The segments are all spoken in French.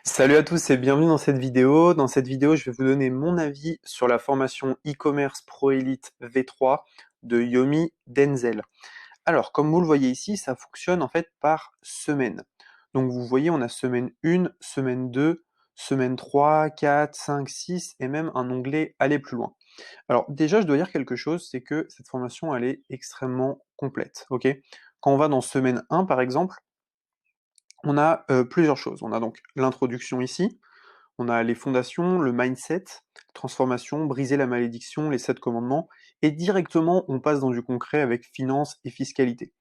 Salut à tous et bienvenue dans cette vidéo. Dans cette vidéo, je vais vous donner mon avis sur la formation e-commerce Pro Elite V3 de Yomi Denzel. Alors, comme vous le voyez ici, ça fonctionne en fait par semaine. Donc vous voyez, on a semaine 1, semaine 2, semaine 3, 4, 5, 6 et même un onglet aller plus loin. Alors déjà, je dois dire quelque chose, c'est que cette formation, elle est extrêmement complète. Ok. Quand on va dans semaine 1, par exemple, on a plusieurs choses. On a donc l'introduction ici, on a les fondations, le mindset, transformation, briser la malédiction, les 7 commandements, et directement on passe dans du concret avec finance et fiscalité.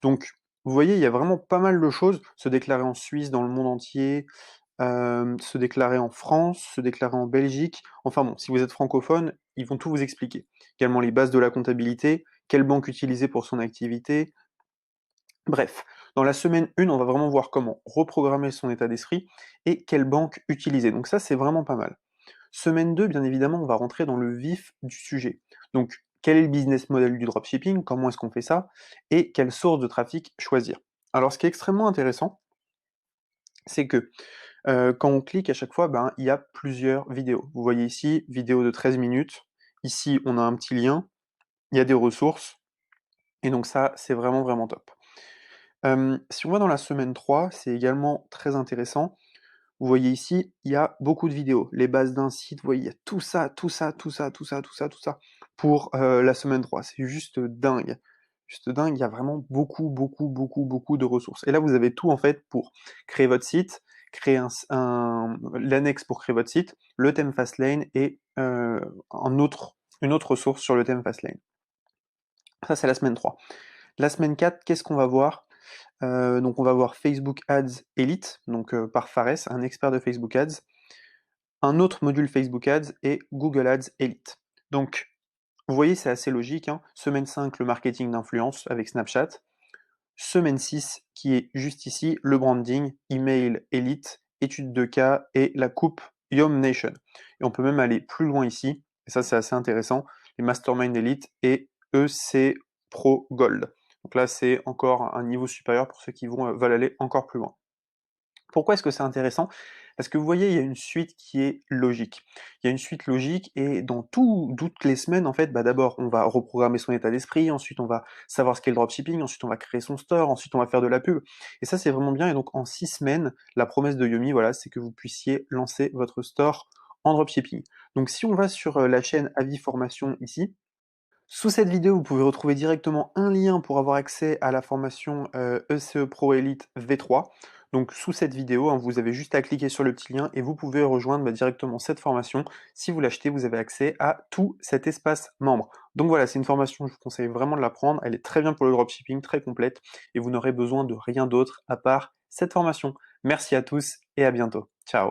Donc vous voyez, il y a vraiment pas mal de choses, se déclarer en Suisse, dans le monde entier, se déclarer en France, se déclarer en Belgique, enfin bon, si vous êtes francophone, ils vont tout vous expliquer. Également les bases de la comptabilité, quelle banque utiliser pour son activité, bref, dans la semaine 1, on va vraiment voir comment reprogrammer son état d'esprit et quelle banque utiliser. Donc ça, c'est vraiment pas mal. Semaine 2, bien évidemment, on va rentrer dans le vif du sujet. Donc, quel est le business model du dropshipping? Comment est-ce qu'on fait ça? Et quelle source de trafic choisir? Alors, ce qui est extrêmement intéressant, c'est que quand on clique à chaque fois, ben, il y a plusieurs vidéos. Vous voyez ici, vidéo de 13 minutes. Ici, on a un petit lien. Il y a des ressources. Et donc ça, c'est vraiment, vraiment top. Si on va dans la semaine 3, c'est également très intéressant. Vous voyez ici, il y a beaucoup de vidéos. Les bases d'un site, vous voyez, il y a tout ça, tout ça, tout ça, tout ça, tout ça, tout ça pour la semaine 3. C'est juste dingue. Juste dingue, il y a vraiment beaucoup, beaucoup, beaucoup, beaucoup de ressources. Et là, vous avez tout en fait pour créer votre site, créer l'annexe pour créer votre site, le thème Fastlane et une autre ressource sur le thème Fastlane. Ça, c'est la semaine 3. La semaine 4, qu'est-ce qu'on va voir? Donc on va voir Facebook Ads Elite, donc par Fares, un expert de Facebook Ads, un autre module Facebook Ads et Google Ads Elite. Donc vous voyez, c'est assez logique, hein. Semaine 5, le marketing d'influence avec Snapchat. Semaine 6, qui est juste ici, le branding, email Elite, étude de cas et la coupe Yom Nation. Et on peut même aller plus loin ici, et ça c'est assez intéressant, les Mastermind Elite et EC Pro Gold. Donc là, c'est encore un niveau supérieur pour ceux qui veulent aller encore plus loin. Pourquoi est-ce que c'est intéressant? Parce que vous voyez, il y a une suite qui est logique. Il y a une suite logique et dans toutes les semaines, en fait, bah d'abord, on va reprogrammer son état d'esprit, ensuite on va savoir ce qu'est le dropshipping, ensuite on va créer son store, ensuite on va faire de la pub. Et ça, c'est vraiment bien. Et donc, en 6 semaines, la promesse de Yomi, voilà, c'est que vous puissiez lancer votre store en dropshipping. Donc, si on va sur la chaîne Avis Formation ici, sous cette vidéo, vous pouvez retrouver directement un lien pour avoir accès à la formation ECE Pro Elite V3. Donc sous cette vidéo, hein, vous avez juste à cliquer sur le petit lien et vous pouvez rejoindre directement cette formation. Si vous l'achetez, vous avez accès à tout cet espace membre. Donc voilà, c'est une formation, je vous conseille vraiment de la prendre. Elle est très bien pour le dropshipping, très complète, et vous n'aurez besoin de rien d'autre à part cette formation. Merci à tous et à bientôt. Ciao.